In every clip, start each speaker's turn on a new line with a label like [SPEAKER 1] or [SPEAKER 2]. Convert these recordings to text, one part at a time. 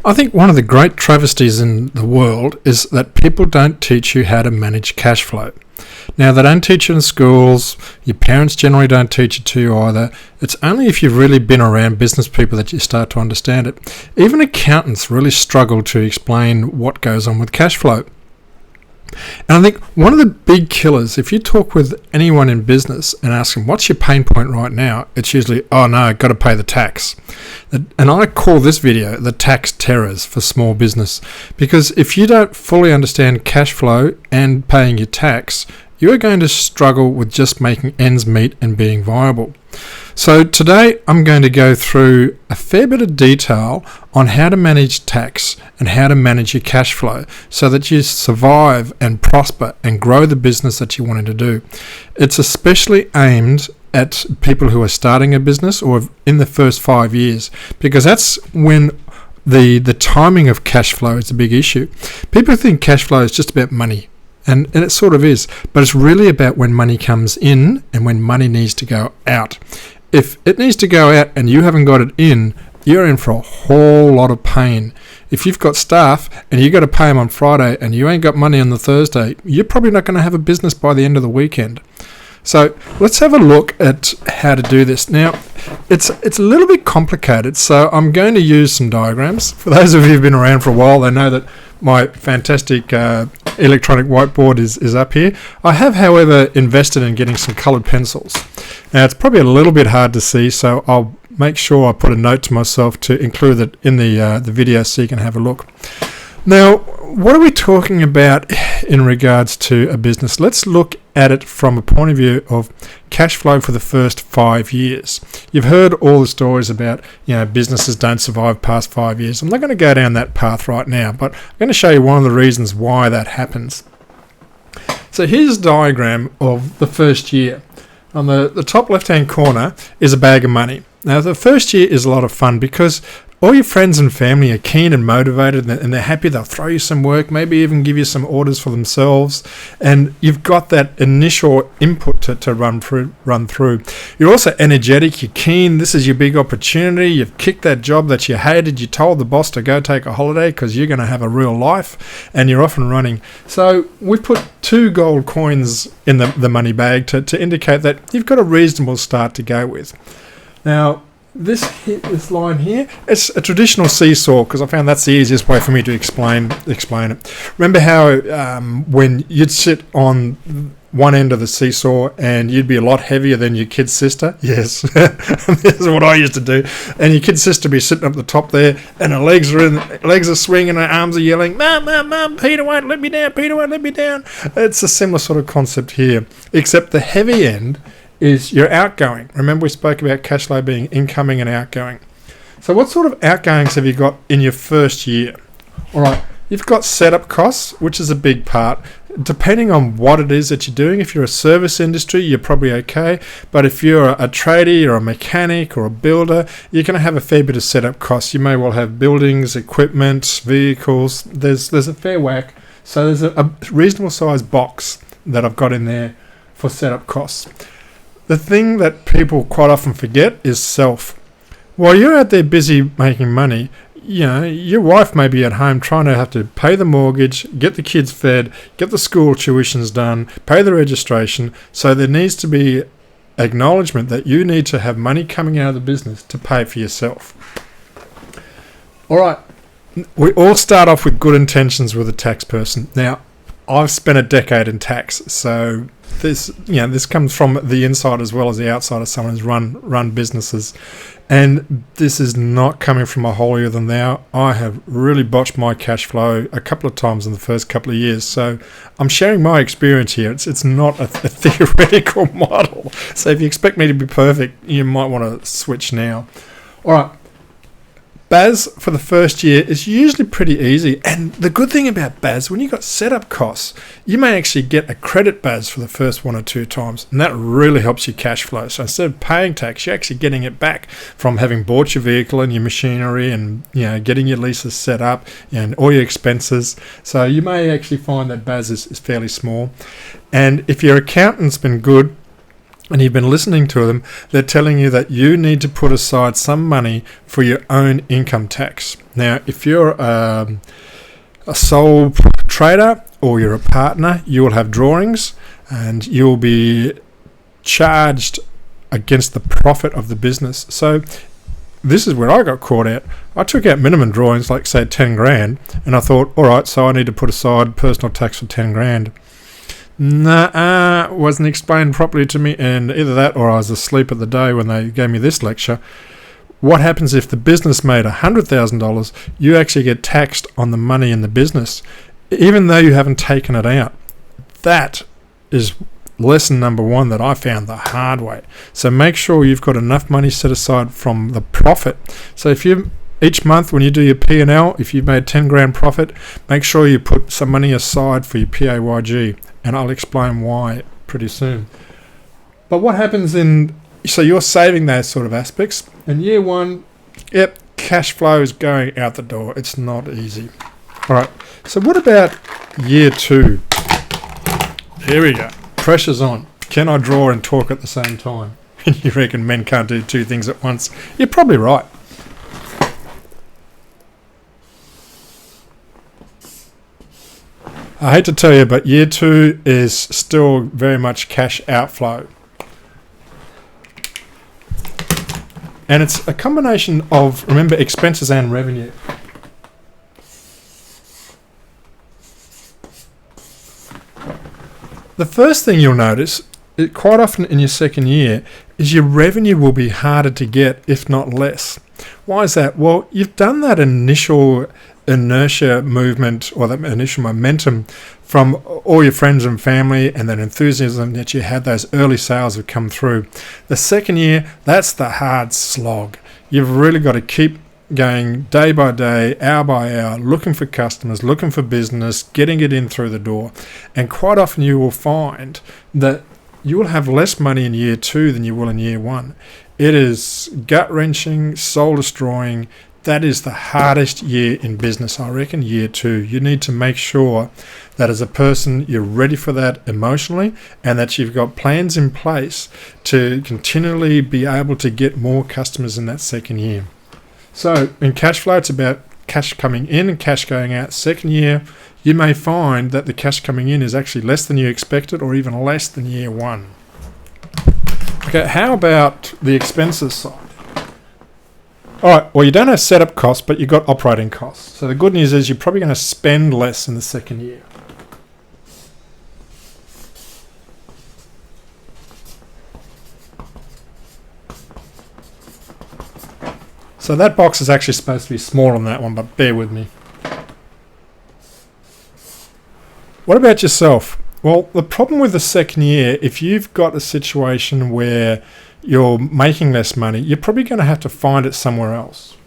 [SPEAKER 1] I think one of the great travesties in the world is that people don't teach you how to manage cash flow. Now, they don't teach it in schools. Your parents generally don't teach it to you either. It's only if you've really been around business people that you start to understand it. Even accountants really struggle to explain what goes on with cash flow. And I think one of the big killers, if you talk with anyone in business and ask them, what's your pain point right now? It's usually, oh no, I've got to pay the tax. And I call this video the tax terrors for small business, because if you don't fully understand cash flow and paying your tax, you're going to struggle with just making ends meet and being viable. So today I'm going to go through a fair bit of detail on how to manage tax and how to manage your cash flow so that you survive and prosper and grow the business that you're wanting to do. It's especially aimed at people who are starting a business or in the first 5 years, because that's when the timing of cash flow is a big issue. People think cash flow is just about money. And it sort of is, but it's really about when money comes in and when money needs to go out. If it needs to go out and you haven't got it in, you're in for a whole lot of pain. If you've got staff and you got to pay them on Friday and you ain't got money on the Thursday, you're probably not going to have a business by the end of the weekend. So let's have a look at how to do this. Now, it's a little bit complicated, so I'm going to use some diagrams. For those of you who've been around for a while, they know that my fantastic electronic whiteboard is up here. I have, however, invested in getting some coloured pencils. Now, it's probably a little bit hard to see, so I'll make sure I put a note to myself to include it in the video so you can have a look. Now, what are we talking about in regards to a business? Let's look at it from a point of view of cash flow for the first 5 years. You've heard all the stories about, businesses don't survive past 5 years. I'm not going to go down that path right now, but I'm going to show you one of the reasons why that happens. So here's a diagram of the first year. On the top left-hand corner is a bag of money. Now, the first year is a lot of fun because all your friends and family are keen and motivated and they're happy. They'll throw you some work, maybe even give you some orders for themselves. And you've got that initial input to run through. You're also energetic. You're keen. This is your big opportunity. You've kicked that job that you hated. You told the boss to go take a holiday because you're going to have a real life and you're off and running. So we put 2 gold coins in the money bag to indicate that you've got a reasonable start to go with. Now, this line here, it's a traditional seesaw because I found that's the easiest way for me to explain it. Remember how when you'd sit on one end of the seesaw and you'd be a lot heavier than your kid sister? Yes, this is what I used to do. And your kid sister be sitting up the top there and her legs are swinging, her arms are yelling, Mum, Peter won't let me down, Peter won't let me down. It's a similar sort of concept here, except the heavy end is your outgoing. Remember we spoke about cash flow being incoming and outgoing. So what sort of outgoings have you got in your first year? All right, you've got setup costs, which is a big part. Depending on what it is that you're doing, if you're a service industry, you're probably okay. But if you're a tradie or a mechanic or a builder, you're going to have a fair bit of setup costs. You may well have buildings, equipment, vehicles. There's a fair whack. So there's a reasonable sized box that I've got in there for setup costs. The thing that people quite often forget is self. While you're out there busy making money, your wife may be at home trying to have to pay the mortgage, get the kids fed, get the school tuitions done, pay the registration. So there needs to be acknowledgement that you need to have money coming out of the business to pay for yourself. All right, we all start off with good intentions with a tax person. Now, I've spent a decade in tax, so this comes from the inside as well as the outside of someone who's run businesses, and this is not coming from a holier than thou. I have really botched my cash flow a couple of times in the first couple of years, so I'm sharing my experience here. It's not a theoretical model, so if you expect me to be perfect, you might want to switch now. All right. BAS for the first year is usually pretty easy, and the good thing about BAS, when you've got setup costs, you may actually get a credit BAS for the first 1 or 2 times, and that really helps your cash flow. So instead of paying tax, you're actually getting it back from having bought your vehicle and your machinery and getting your leases set up and all your expenses. So you may actually find that BAS is fairly small. And if your accountant's been good, and you've been listening to them, they're telling you that you need to put aside some money for your own income tax. Now, if you're a sole trader or you're a partner, you will have drawings and you'll be charged against the profit of the business. So this is where I got caught out. I took out minimum drawings, like say 10 grand, and I thought, all right, so I need to put aside personal tax for 10 grand. Nah, wasn't explained properly to me, and either that or I was asleep at the day when they gave me this lecture. What happens if the business made $100,000? You actually get taxed on the money in the business, even though you haven't taken it out. That is lesson number one that I found the hard way. So make sure you've got enough money set aside from the profit. So if you each month when you do your P&L, if you've made 10 grand profit, make sure you put some money aside for your PAYG, and I'll explain why pretty soon. But what happens so you're saving those sort of aspects. In year one, yep, cash flow is going out the door. It's not easy. All right, so what about year two? Here we go. Pressure's on. Can I draw and talk at the same time? You reckon men can't do two things at once? You're probably right. I hate to tell you, but year two is still very much cash outflow. And it's a combination of, remember, expenses and revenue. The first thing you'll notice, quite often in your second year, is your revenue will be harder to get, if not less. Why is that? Well, you've done that initial inertia movement or that initial momentum from all your friends and family, and that enthusiasm that you had, those early sales have come through. The second year, that's the hard slog. You've really got to keep going day by day, hour by hour, looking for customers, looking for business, getting it in through the door. And quite often you will find that you will have less money in year two than you will in year one. It is gut-wrenching, soul-destroying. That is the hardest year in business, I reckon, year two. You need to make sure that as a person you're ready for that emotionally, and that you've got plans in place to continually be able to get more customers in that second year. So in cash flow, it's about cash coming in and cash going out. Second year, you may find that the cash coming in is actually less than you expected, or even less than year one. Okay, how about the expenses side? All right, well, you don't have setup costs, but you've got operating costs. So the good news is you're probably going to spend less in the second year. So that box is actually supposed to be small on that one, but bear with me. What about yourself? Well, the problem with the second year, if you've got a situation where you're making less money, you're probably going to have to find it somewhere else.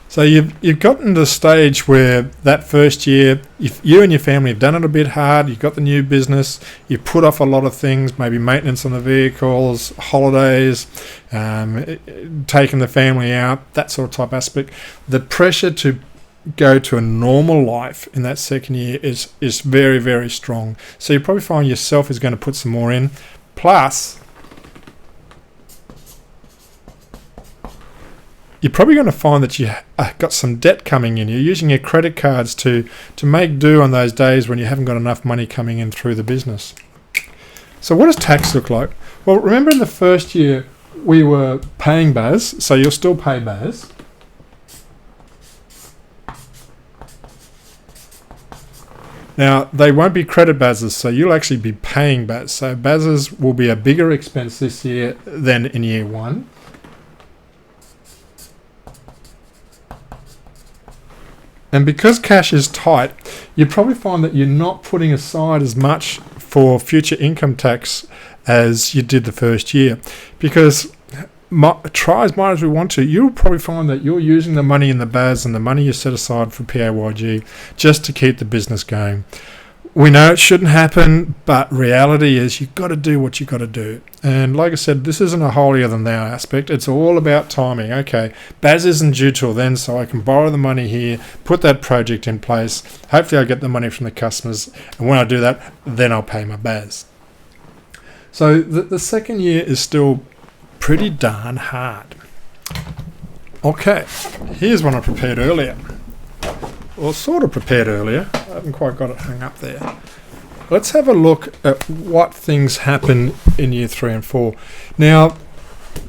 [SPEAKER 1] So you've gotten to the stage where that first year, if you and your family have done it a bit hard, you've got the new business, you've put off a lot of things, maybe maintenance on the vehicles, holidays, taking the family out, that sort of type aspect. The pressure to go to a normal life in that second year is very, very strong. So you probably find yourself is going to put some more in. Plus, you're probably going to find that you got some debt coming in. You're using your credit cards to make do on those days when you haven't got enough money coming in through the business. So what does tax look like? Well, remember in the first year we were paying BAS, so you'll still pay BAS. Now, they won't be credit BASs, so you'll actually be paying BAS. So BASs will be a bigger expense this year than in year one. And because cash is tight, you probably find that you're not putting aside as much for future income tax as you did the first year. Because try as much as we want to, you'll probably find that you're using the money in the BAS and the money you set aside for PAYG just to keep the business going. We know it shouldn't happen, but reality is you've got to do what you've got to do. And like I said, this isn't a holier than thou aspect. It's all about timing. Okay, BAS isn't due till then, so I can borrow the money here, put that project in place. Hopefully I get the money from the customers. And when I do that, then I'll pay my BAS. So the second year is still pretty darn hard. Okay, here's one I prepared earlier. Or sort of prepared earlier. I haven't quite got it hung up there. Let's have a look at what things happen in year 3 and 4. Now,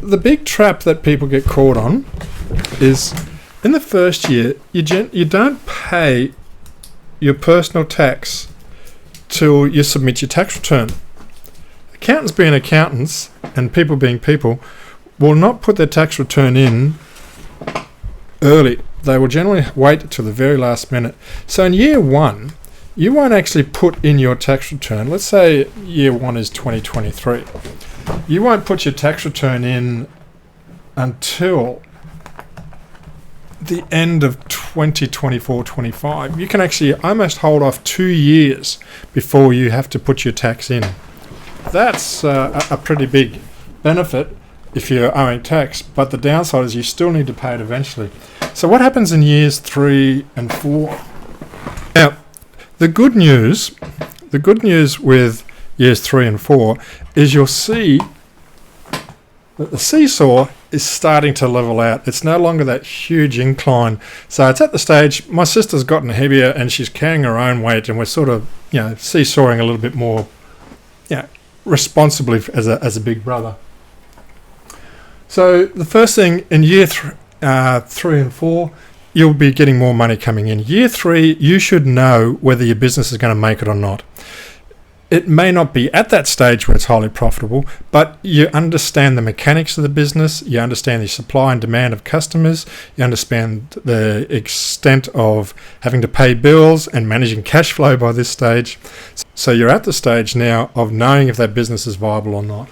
[SPEAKER 1] the big trap that people get caught on is in the first year, you don't pay your personal tax till you submit your tax return. Accountants being accountants and people being people will not put their tax return in early. They will generally wait till the very last minute. So in year 1, you won't actually put in your tax return. Let's say year 1 is 2023. You won't put your tax return in until the end of 2024-25. You can actually almost hold off 2 years before you have to put your tax in. That's a pretty big benefit if you're owing tax, but the downside is you still need to pay it eventually. So what happens in years 3 and 4? Now, the good news with years 3 and 4 is you'll see that the seesaw is starting to level out. It's no longer that huge incline. So it's at the stage, my sister's gotten heavier and she's carrying her own weight, and we're sort of, seesawing a little bit more, responsibly as a big brother. So the first thing in year 3 and 4, you'll be getting more money coming in. Year 3, you should know whether your business is going to make it or not. It may not be at that stage where it's highly profitable, but you understand the mechanics of the business, you understand the supply and demand of customers, you understand the extent of having to pay bills and managing cash flow by this stage. So you're at the stage now of knowing if that business is viable or not.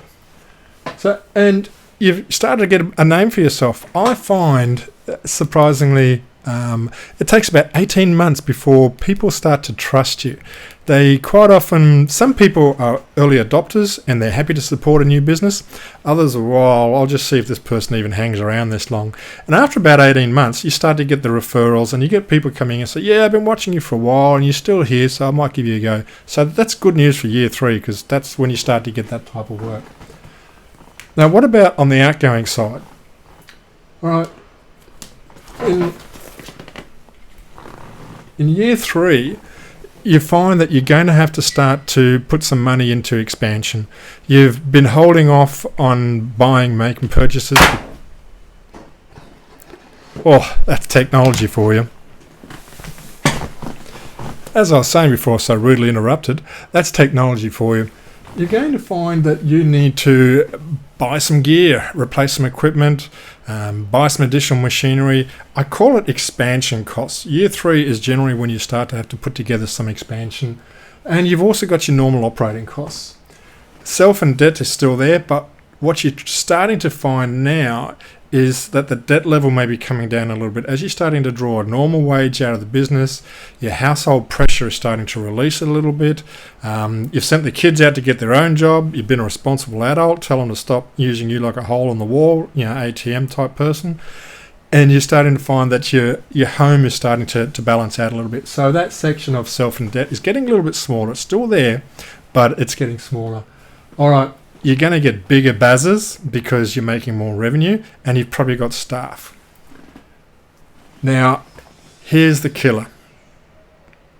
[SPEAKER 1] And you've started to get a name for yourself. I find, surprisingly, it takes about 18 months before people start to trust you. They quite often, some people are early adopters and they're happy to support a new business. Others are, well, I'll just see if this person even hangs around this long. And after about 18 months, you start to get the referrals and you get people coming and say, yeah, I've been watching you for a while and you're still here, so I might give you a go. So that's good news for year 3, because that's when you start to get that type of work. Now, what about on the outgoing side? All right. In year 3, you find that you're going to have to start to put some money into expansion. You've been holding off on making purchases. Oh, that's technology for you. As I was saying before, so rudely interrupted, that's technology for you. You're going to find that you need to buy some gear, replace some equipment, buy some additional machinery. I call it expansion costs. Year 3 is generally when you start to have to put together some expansion. And you've also got your normal operating costs. Self and debt is still there, but what you're starting to find now is that the debt level may be coming down a little bit. As you're starting to draw a normal wage out of the business, your household pressure is starting to release a little bit. You've sent the kids out to get their own job. You've been a responsible adult. Tell them to stop using you like a hole in the wall, ATM type person. And you're starting to find that your home is starting to balance out a little bit. So that section of self and debt is getting a little bit smaller. It's still there, but it's getting smaller. All right. You're going to get bigger BASs because you're making more revenue, and you've probably got staff. Now, here's the killer.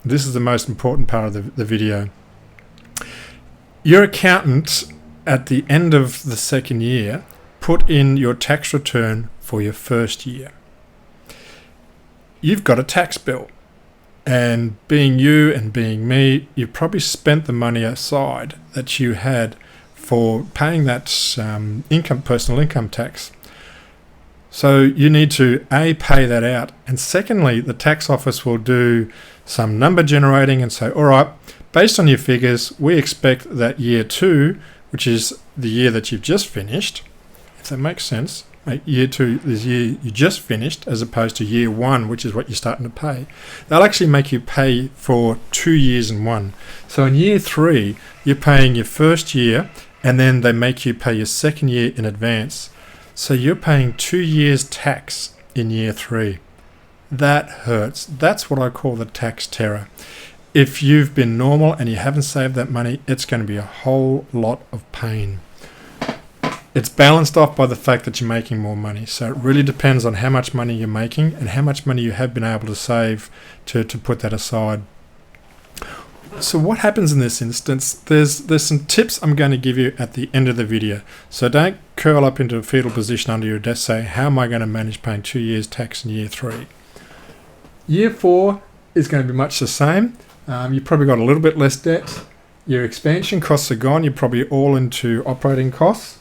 [SPEAKER 1] This is the most important part of the video. Your accountant, at the end of the second year, put in your tax return for your first year. You've got a tax bill. And being you and being me, you've probably spent the money aside that you had for paying that personal income tax. So you need to pay that out, and secondly, the tax office will do some number generating and say, all right, based on your figures, we expect that year 2, which is the year that you've just finished, if that makes sense, year 2 this year you just finished, as opposed to year 1, which is what you're starting to pay. They'll actually make you pay for 2 years in one. So in year 3, you're paying your first year, and then they make you pay your second year in advance. So you're paying 2 years tax in year 3. That hurts. That's what I call the tax terror. If you've been normal and you haven't saved that money, it's going to be a whole lot of pain. It's balanced off by the fact that you're making more money. So it really depends on how much money you're making and how much money you have been able to save to put that aside. So what happens in this instance, there's some tips I'm going to give you at the end of the video. So don't curl up into a fetal position under your desk saying, how am I going to manage paying 2 years tax in year 3? Year 4 is going to be much the same. You've probably got a little bit less debt. Your expansion costs are gone. You're probably all into operating costs.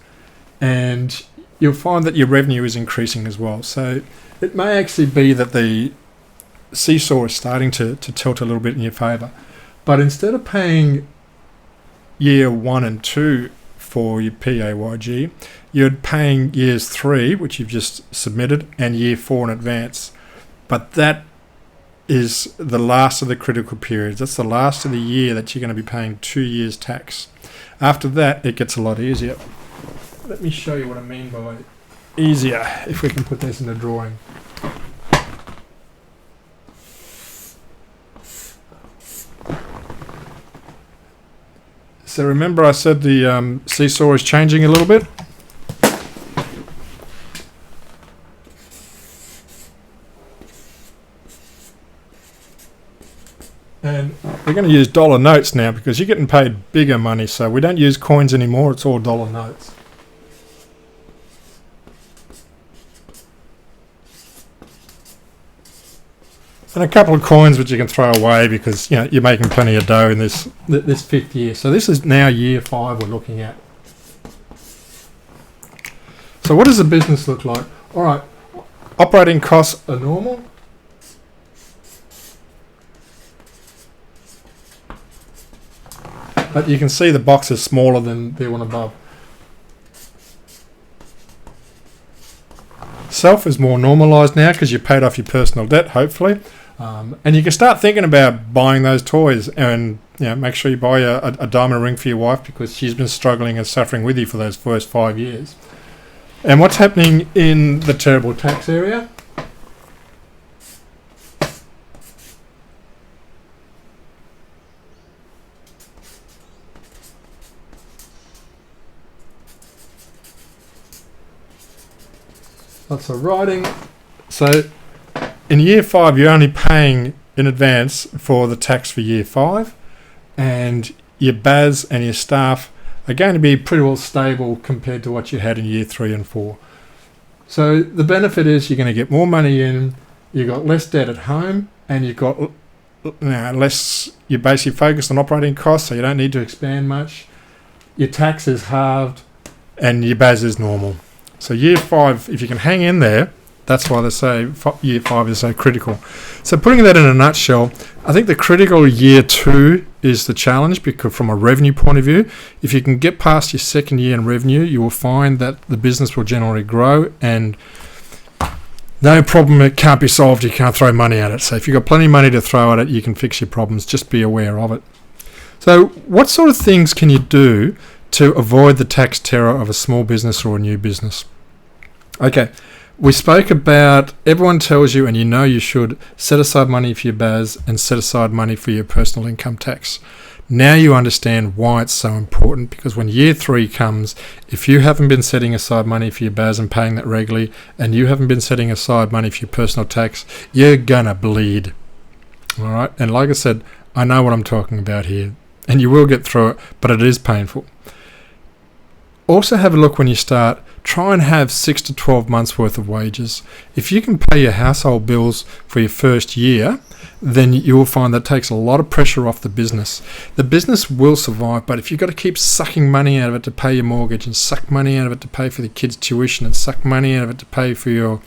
[SPEAKER 1] And you'll find that your revenue is increasing as well. So it may actually be that the seesaw is starting to tilt a little bit in your favour. But instead of paying year 1 and 2 for your PAYG, you're paying years 3, which you've just submitted, and year 4 in advance. But that is the last of the critical periods. That's the last of the year that you're going to be paying 2 years tax. After that, it gets a lot easier. Let me show you what I mean by easier, if we can put this in a drawing. So remember I said the seesaw is changing a little bit? And we're going to use dollar notes now because you're getting paid bigger money. So we don't use coins anymore, it's all dollar notes. And a couple of coins which you can throw away because you're making plenty of dough in this 5th year. So this is now year 5 we're looking at. So what does the business look like? All right, operating costs are normal. But you can see the box is smaller than the one above. Self is more normalised now because you paid off your personal debt, hopefully. And you can start thinking about buying those toys and make sure you buy a diamond ring for your wife because she's been struggling and suffering with you for those first 5 years. And what's happening in the terrible tax area? Lots of writing. So in year 5, you're only paying in advance for the tax for year 5, and your BAS and your staff are going to be pretty well stable compared to what you had in year 3 and 4. So the benefit is you're going to get more money in, you've got less debt at home, and you've got less, you're basically focused on operating costs, so you don't need to expand much. Your tax is halved, and your BAS is normal. So year 5, if you can hang in there, that's why they say year 5 is so critical. So putting that in a nutshell, I think the critical year 2 is the challenge because from a revenue point of view, if you can get past your second year in revenue, you will find that the business will generally grow and no problem it can't be solved, you can't throw money at it. So if you've got plenty of money to throw at it, you can fix your problems, just be aware of it. So what sort of things can you do to avoid the tax terror of a small business or a new business? Okay, we spoke about everyone tells you, and you should, set aside money for your BAS and set aside money for your personal income tax. Now you understand why it's so important, because when year 3 comes, if you haven't been setting aside money for your BAS and paying that regularly, and you haven't been setting aside money for your personal tax, you're gonna bleed. All right, and like I said, I know what I'm talking about here, and you will get through it, but it is painful. Also have a look when you start, try and have 6 to 12 months worth of wages. If you can pay your household bills for your first year, then you will find that takes a lot of pressure off the business. The business will survive, but if you've got to keep sucking money out of it to pay your mortgage and suck money out of it to pay for the kids' tuition and suck money out of it to pay for your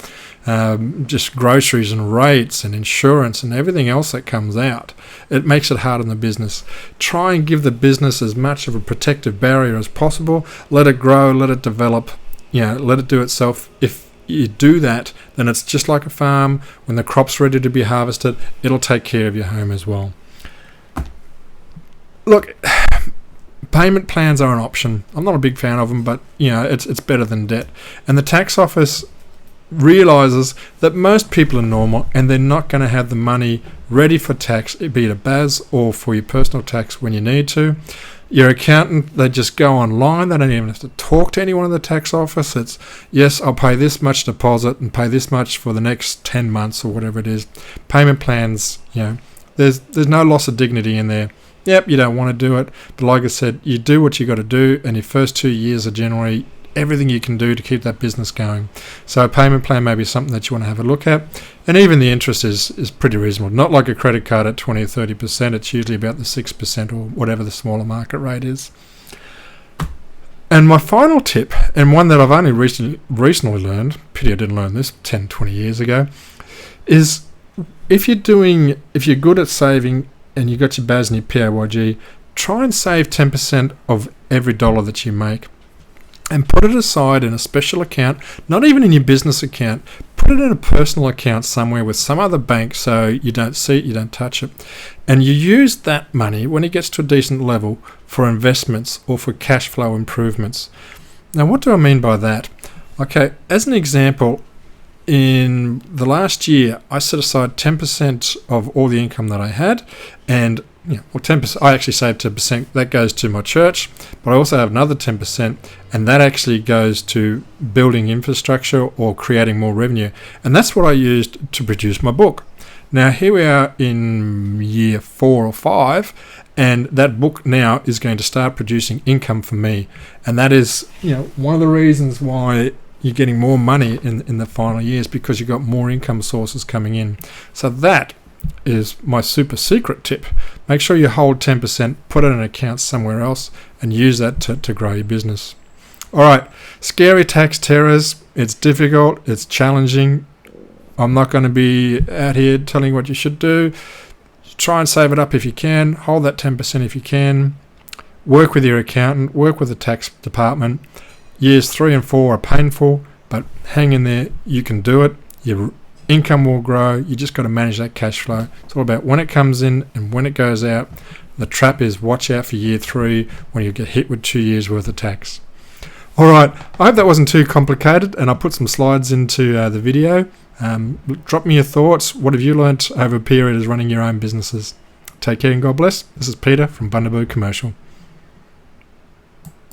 [SPEAKER 1] just groceries and rates and insurance and everything else that comes out, it makes it hard on the business. Try and give the business as much of a protective barrier as possible. Let it grow, let it develop, let it do itself. If you do that, then it's just like a farm. When the crop's ready to be harvested, it'll take care of your home as well. Look, payment plans are an option. I'm not a big fan of them, but it's better than debt. And the tax office realizes that most people are normal and they're not going to have the money ready for tax, be it a BAS or for your personal tax when you need to. Your accountant, they just go online. They don't even have to talk to anyone in the tax office. It's, yes, I'll pay this much deposit and pay this much for the next 10 months or whatever it is. Payment plans, there's no loss of dignity in there. Yep, you don't want to do it. But like I said, you do what you got to do, and your first 2 years are generally everything you can do to keep that business going. So a payment plan may be something that you want to have a look at. And even the interest is pretty reasonable. Not like a credit card at 20 or 30%. It's usually about the 6% or whatever the smaller market rate is. And my final tip, and one that I've only recently learned, pity I didn't learn this 10, 20 years ago, is if you're good at saving and you got your BAS and your PAYG, try and save 10% of every dollar that you make. And put it aside in a special account, not even in your business account. Put it in a personal account somewhere with some other bank so you don't see it, you don't touch it. And you use that money when it gets to a decent level for investments or for cash flow improvements. Now, what do I mean by that? Okay, as an example, in the last year, I set aside 10% of all the income that I had, and 10%. I actually save 10%. That goes to my church, but I also have another 10%, and that actually goes to building infrastructure or creating more revenue. And that's what I used to produce my book. Now here we are in year 4 or 5, and that book now is going to start producing income for me. And that is, one of the reasons why you're getting more money in the final years, because you've got more income sources coming in. So that is my super secret tip. Make sure you hold 10%, put it in an account somewhere else, and use that to grow your business. All right, scary tax terrors. It's difficult, it's challenging. I'm not going to be out here telling you what you should do. Try and save it up if you can. Hold that 10% if you can. Work with your accountant, work with the tax department. Years 3 and 4 are painful, but hang in there. You can do it. Your income will grow. You just got to manage that cash flow. It's all about when it comes in and when it goes out. The trap is watch out for year 3 when you get hit with 2 years worth of tax. All right, I hope that wasn't too complicated, and I'll put some slides into the video. Drop me your thoughts. What have you learnt over a period as running your own businesses? Take care and God bless. This is Peter from Bundaberg Commercial.